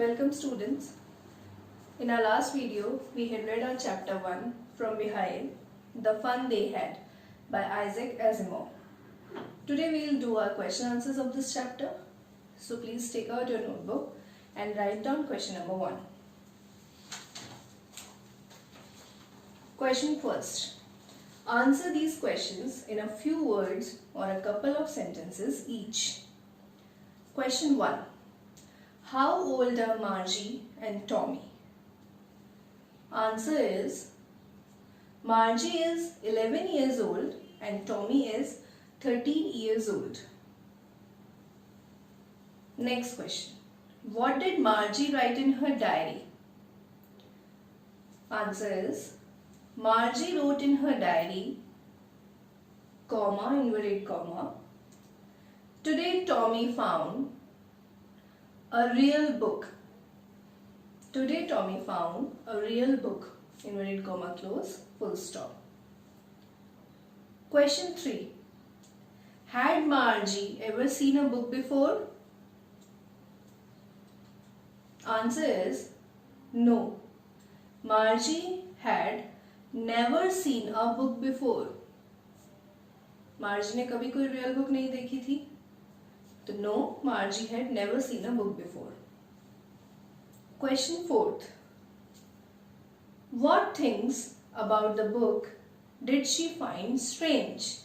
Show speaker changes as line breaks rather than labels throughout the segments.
Welcome students. In our last video, we had read our chapter 1 from Beehive, The Fun They Had by Isaac Asimov. Today we will do our question answers of this chapter. So please take out your notebook and write down question number 1. Question first. Answer these questions in a few words or a couple of sentences each. Question 1. How old are Margie and Tommy? Answer is Margie is 11 years old and Tommy is 13 years old. Next question. What did Margie write in her diary? Answer is Margie wrote in her diary, comma, inverted comma, today Tommy found a real book. Today Tommy found a real book, inverted comma close, full stop. Question 3. Had Margie ever seen a book before? Answer is no. Margie had never seen a book before. Margie ने कभी कोई real book नहीं देखी थी. तो no, Margie had never seen a book before. Question 4. What things about the book did she find strange?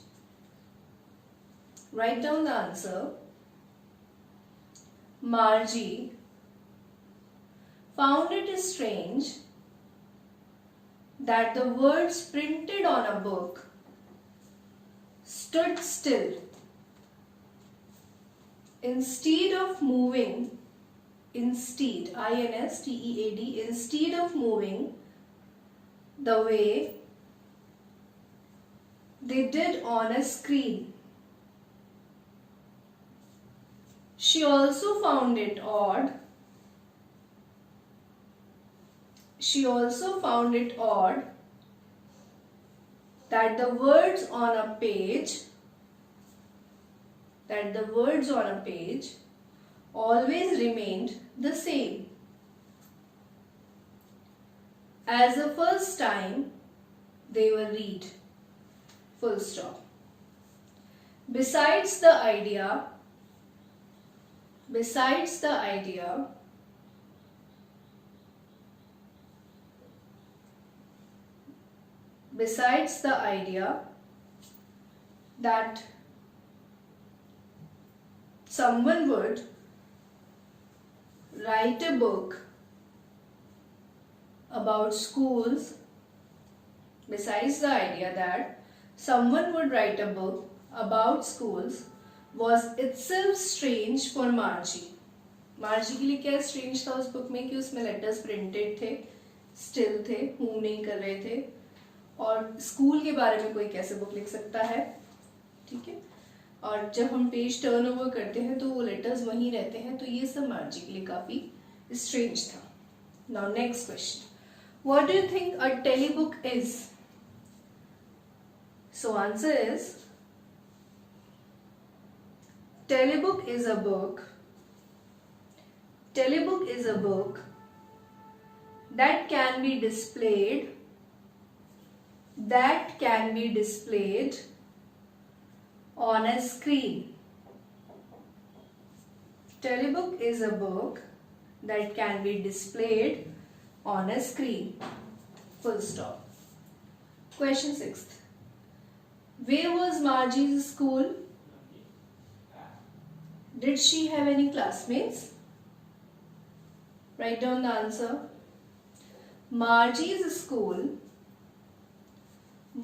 Write down the answer. Margie found it strange that the words printed on a book stood still. Instead of moving, instead of moving the way they did on a screen. She also found it odd that the words on a page always remained the same as the first time they were read. Full stop. Besides the idea that someone would write a book about schools, besides the idea that someone would write a book about schools was itself strange for Margie. Margie के लिए क्या strange था उस book में कि उसमें letters printed थे, still थे, move नहीं कर रहे थे और स्कूल के बारे में कोई कैसे बुक लिख सकता है, ठीक है? और जब हम पेज टर्न ओवर करते हैं तो वो लेटर्स वहीं रहते हैं, तो ये सब मार्जी के लिए काफी स्ट्रेंज था. Now next question. What do you think a telebook is? So answer is telebook is a book that can be displayed on a screen. Telebook is a book that can be displayed on a screen. Full stop. Question 6. Where was Margie's school? Did she have any classmates? Write down the answer. Margie's school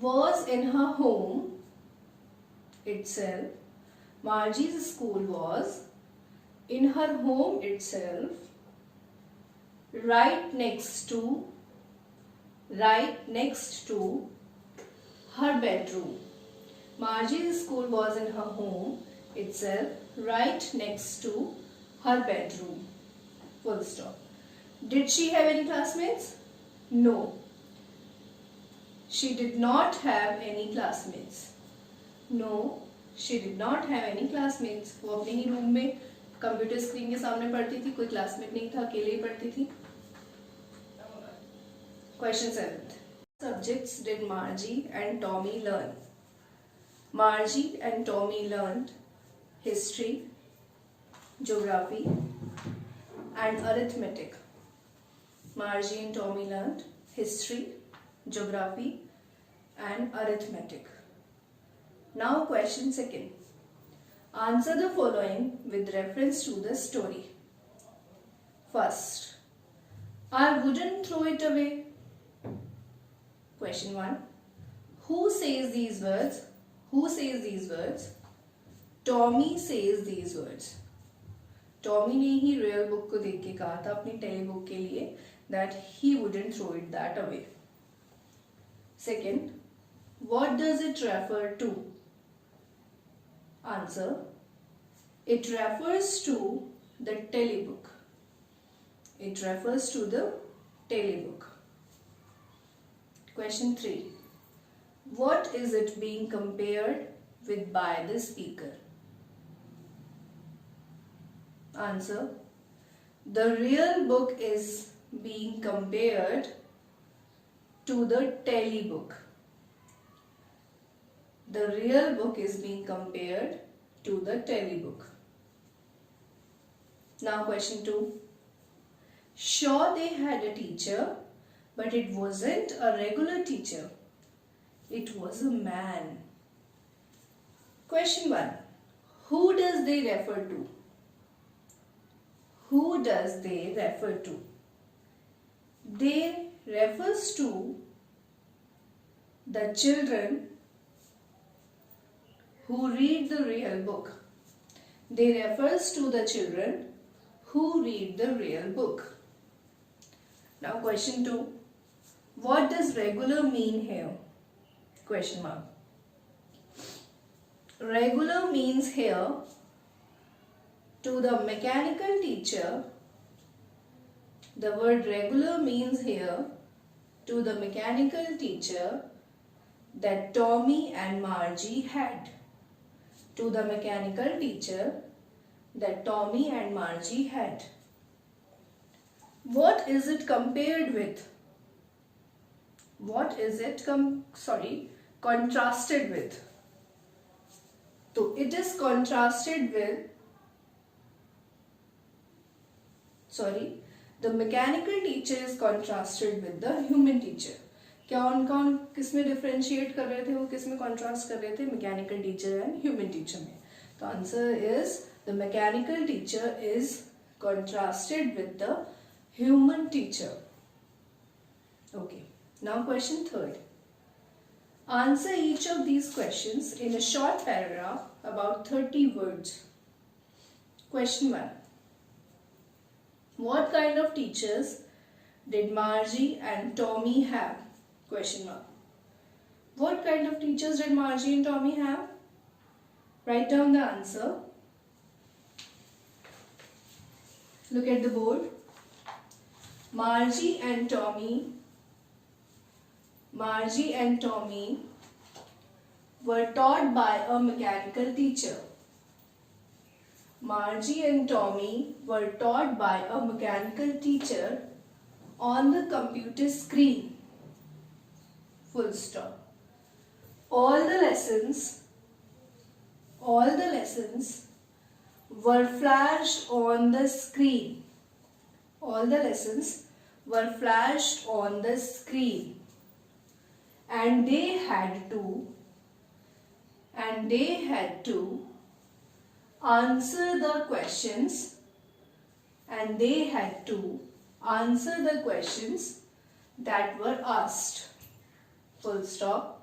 was in her home itself. Margie's school was in her home itself, right next to her bedroom. Margie's school was in her home itself, right next to her bedroom. Full stop. Did she have any classmates? No. She did not have any classmates. No, she did not have any classmates. वो अपने ही room में computer screen के सामने पढ़ती थी, कोई classmate नहीं था, अकेले ही पढ़ती थी। Question 7. Subjects did Margie and Tommy learn? Margie and Tommy learned history, geography and arithmetic. Margie and Tommy learned history, geography and arithmetic. Now question 2. Answer the following with reference to the story. First, I wouldn't throw it away. Question 1. Who says these words? Who says these words? Tommy says these words. Tommy ने ही real book को देख के कहा था अपनी tele book के लिए that he wouldn't throw it that away. Second, what does it refer to? Answer, it refers to the tele book. It refers to the tele book. Question 3. What is it being compared with by the speaker? Answer, the real book is being compared to the tele book. The real book is being compared to the tele book. Now question 2. Sure, they had a teacher, but it wasn't a regular teacher. It was a man. Question 1. Who does they refer to? Who does they refer to? They refers to the children who read the real book. They refers to the children who read the real book. Now question 2. What does regular mean here? Question mark. Regular means here to the mechanical teacher. The word regular means here to the mechanical teacher that Tommy and Margie had. To the mechanical teacher that Tommy and Margie had. What is it compared with? What is it contrasted with? So it is contrasted with, the mechanical teacher is contrasted with the human teacher. क्या उनका किसमें differentiate कर रहे थे, वो किसमें contrast कर रहे थे? Mechanical teacher and human teacher में. तो answer is the mechanical teacher is contrasted with the human teacher. Okay. Now question 3. Answer each of these questions in a short paragraph about 30 words. Question 1. What kind of teachers did Margie and Tommy have? Question mark. What kind of teachers did Margie and Tommy have? Write down the answer. Look at the board. Margie and Tommy were taught by a mechanical teacher. Margie and Tommy were taught by a mechanical teacher on the computer screen. Full stop. All the lessons were flashed on the screen. All the lessons were flashed on the screen. And they had to answer the questions. And they had to answer the questions that were asked. Full stop.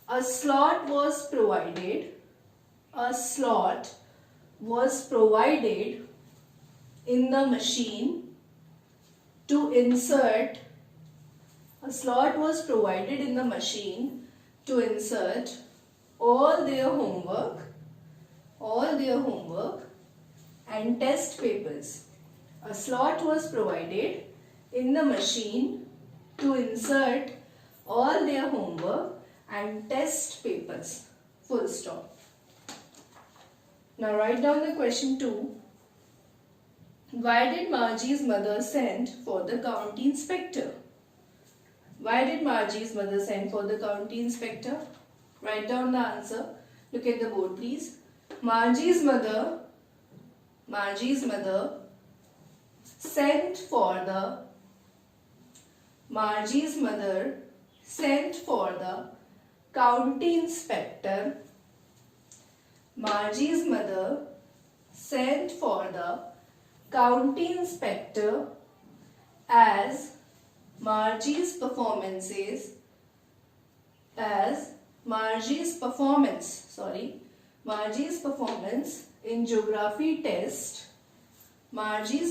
A slot was provided. A slot was provided in the machine to insert. A slot was provided in the machine to insert all their homework and test papers. A slot was provided in the machine to insert all their homework and test papers. Full stop. Now write down the question 2 Why did Margie's mother send for the county inspector? Why did Margie's mother send for the county inspector? Write down the answer. Look at the board, please. Margie's mother sent for the county inspector. Margie's mother sent for the county inspector as Margie's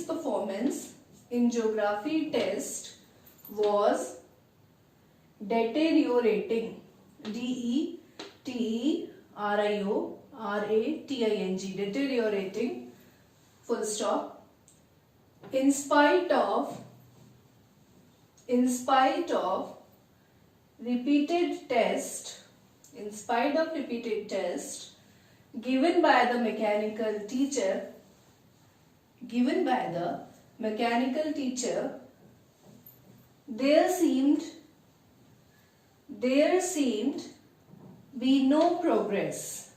performance in geography test was deteriorating. deteriorating. Deteriorating. Full stop. In spite of repeated tests given by the mechanical teacher, there seemed be no progress.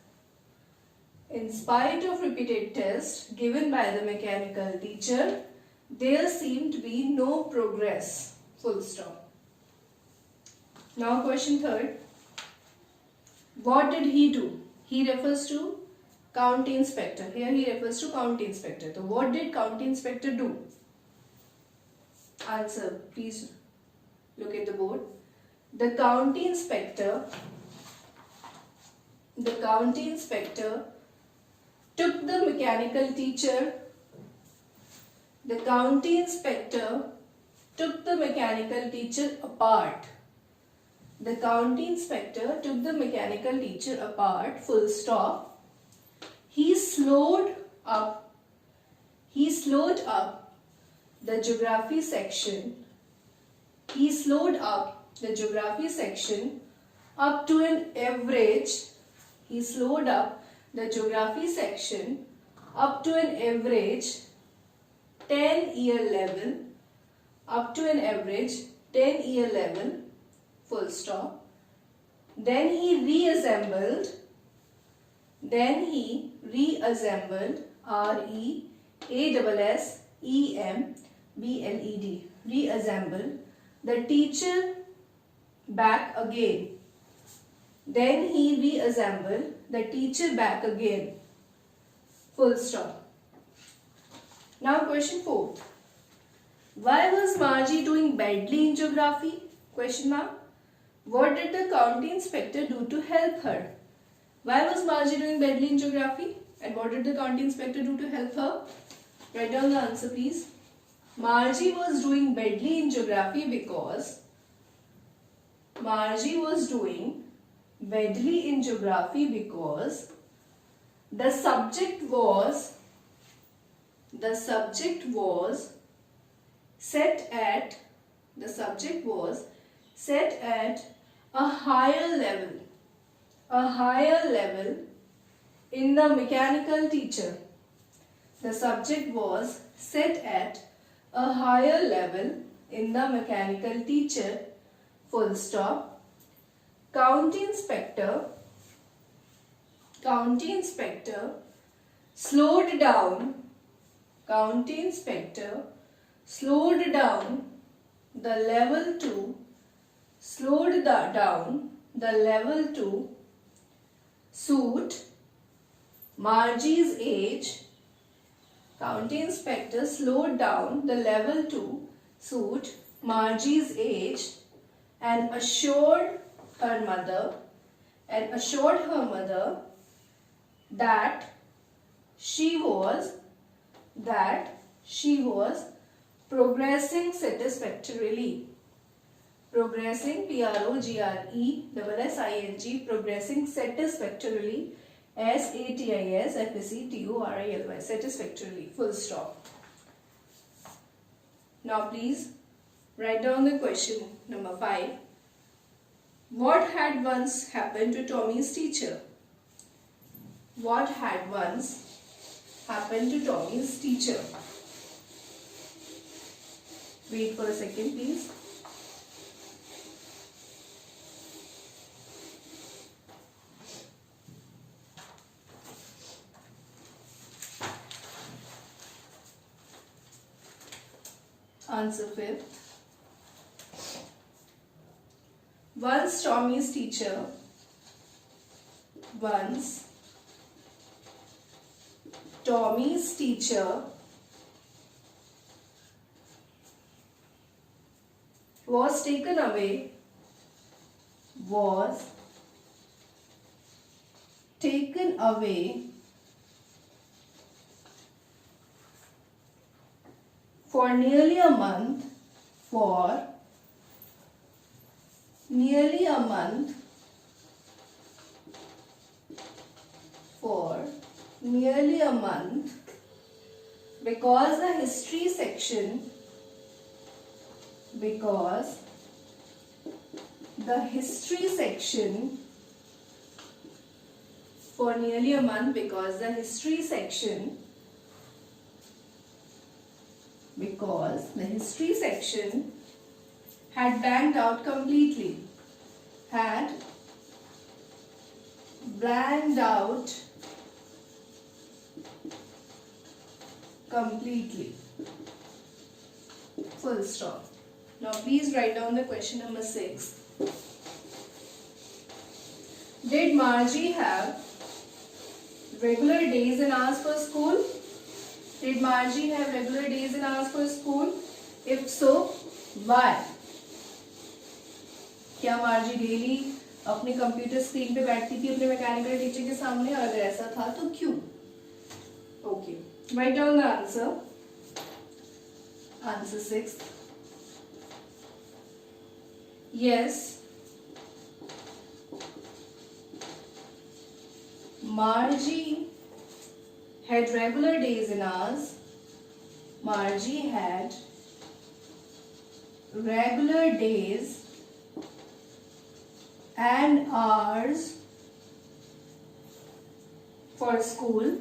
In spite of repeated tests given by the mechanical teacher, there seemed to be no progress. Full stop. Now question third. What did he do? He refers to county inspector. Here he refers to county inspector. So what did county inspector do? Answer. Please look at the board. The county inspector took the mechanical teacher. The county inspector took the mechanical teacher apart. The county inspector took the mechanical teacher apart. Full stop. He slowed up the geography section. He slowed up the geography section up to an average. He slowed up the geography section up to an average 10-year level. Up to an average 10-year level. Full stop. Then he reassembled. reassembled. Reassembled the teacher back again. Then he reassembled the teacher back again. Full stop. Now question 4. Why was Margie doing badly in geography? Question mark. What did the county inspector do to help her? Why was Margie doing badly in geography? And what did the county inspector do to help her? Write down the answer, please. Margie was doing badly in geography because the subject was set at a higher level in the mechanical teacher. The subject was set at a higher level in the mechanical teacher. Full stop. County inspector slowed down the level to suit Margie's age. County inspector slowed down the level to suit Margie's age and assured her mother that she was progressing satisfactorily. Progressing, progressing satisfactorily, satisfactorily, satisfactorily. Full stop. Now please write down the question number 5. What had once happened to Tommy's teacher? What had once happened to Tommy's teacher? Wait for a second, please. Answer fifth. Once Tommy's teacher was taken away for nearly a month because the history section had blanked out completely. Full stop. Now please write down the question number 6. Did Margie have regular days and hours for school? Did Margie have regular days and hours for school? If so, why? क्या मार्जी daily अपने computer screen पे बैठती थी अपने mechanical teacher के सामने, और अगर ऐसा था तो क्यों? Okay, write down the answer. Answer 6. Yes, Margie had regular days and hours. Margie had regular days and hours for school.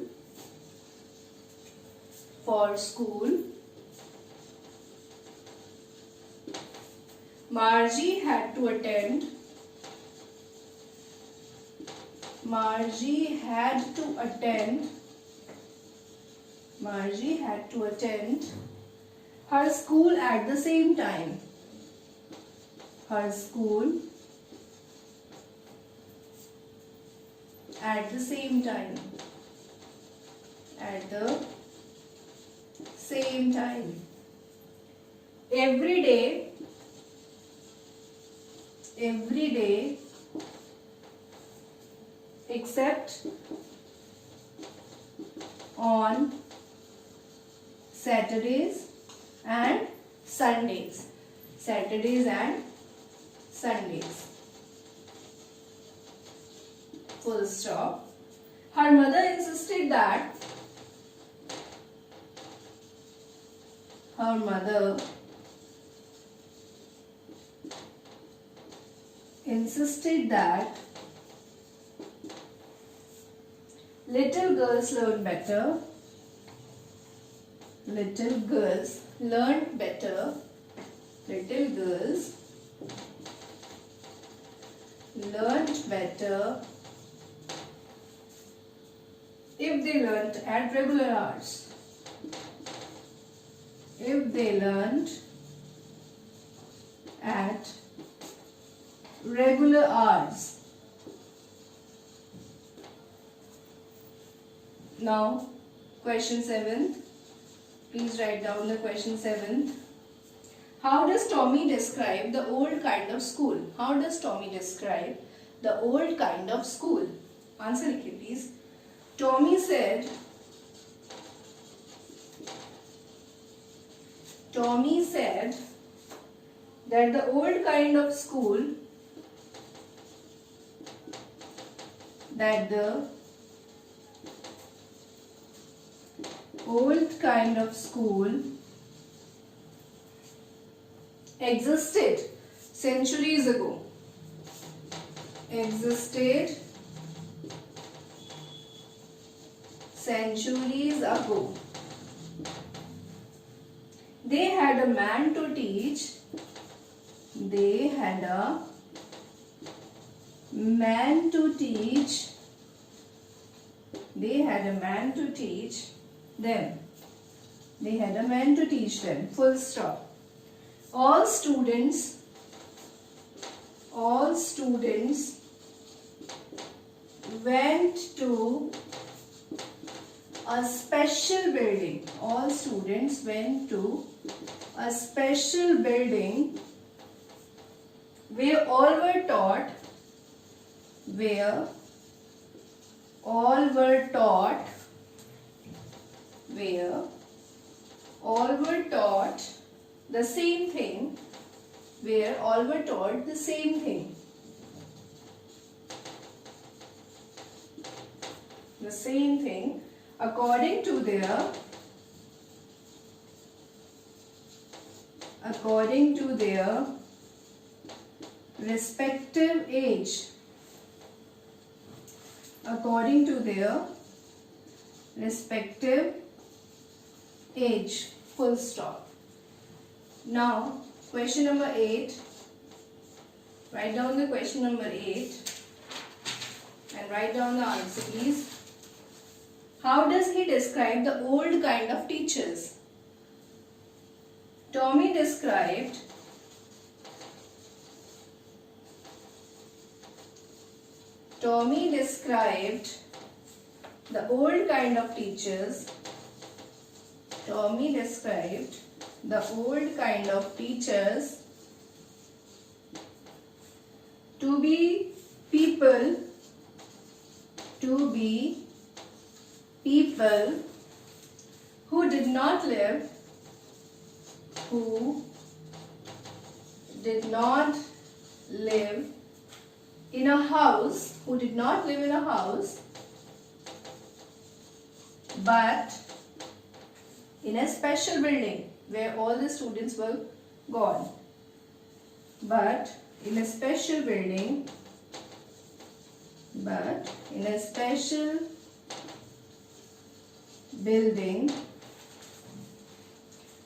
Margie had to attend her school at the same time. At the same time. Every day except on Saturdays and Sundays. Full stop. Her mother insisted that little girls learn better. Little girls learned better if they learnt at regular hours. Now, question 7. Please write down the question 7. How does Tommy describe the old kind of school? Answer लिखिए please. Tommy said that the old kind of school existed centuries ago. They had a man to teach. They had a man to teach. They had a man to teach them. They had a man to teach them. Full stop. All students went to a special building. All students went to a special building where all were taught, the same thing, where all were taught the same thing. The same thing according to their respective age. According to their respective age. Full stop. Now, question number 8. Write down the question number 8 and write down the answer, please. How does he describe the old kind of teachers? Tommy described the old kind of teachers. Tommy described the old kind of teachers to be people who did not live in a house, but in a special building where all the students were gone. But in a special building,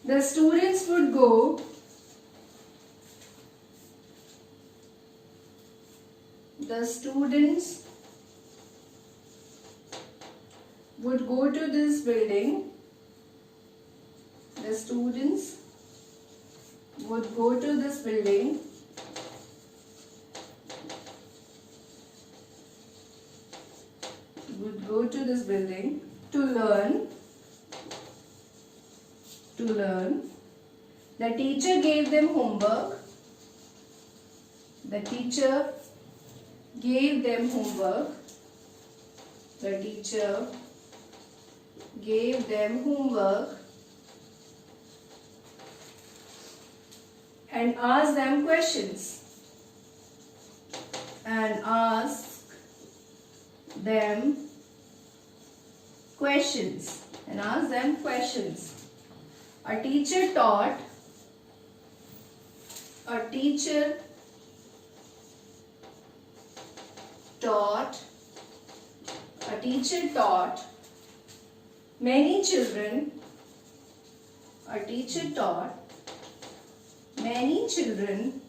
the students would go to this building. The students would go to this building to learn. The teacher gave them homework. And asked them questions. A teacher taught many children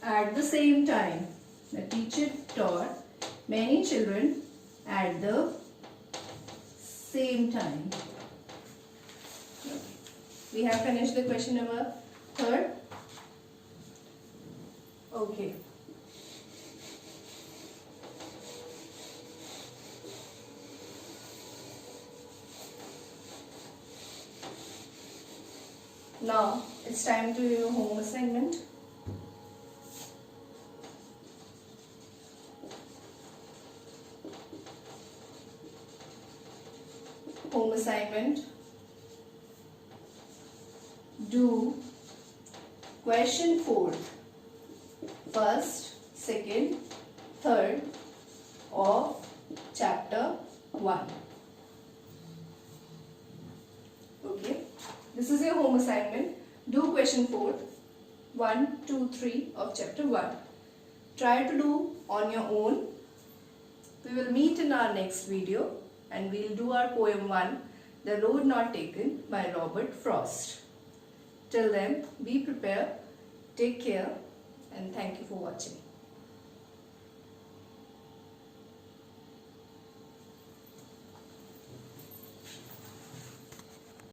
at the same time. The teacher taught many children at the same time. We have finished the question number 3. Okay. Now it's time to do your home assignment. Home assignment. Do question 4, first, second, third of chapter 1. Okay. This is your home assignment. Do question 4, 1, 2, 3 of chapter 1. Try to do on your own. We will meet in our next video and we will do our poem 1 The Road Not Taken by Robert Frost. Till then, be prepared, take care, and thank you for watching.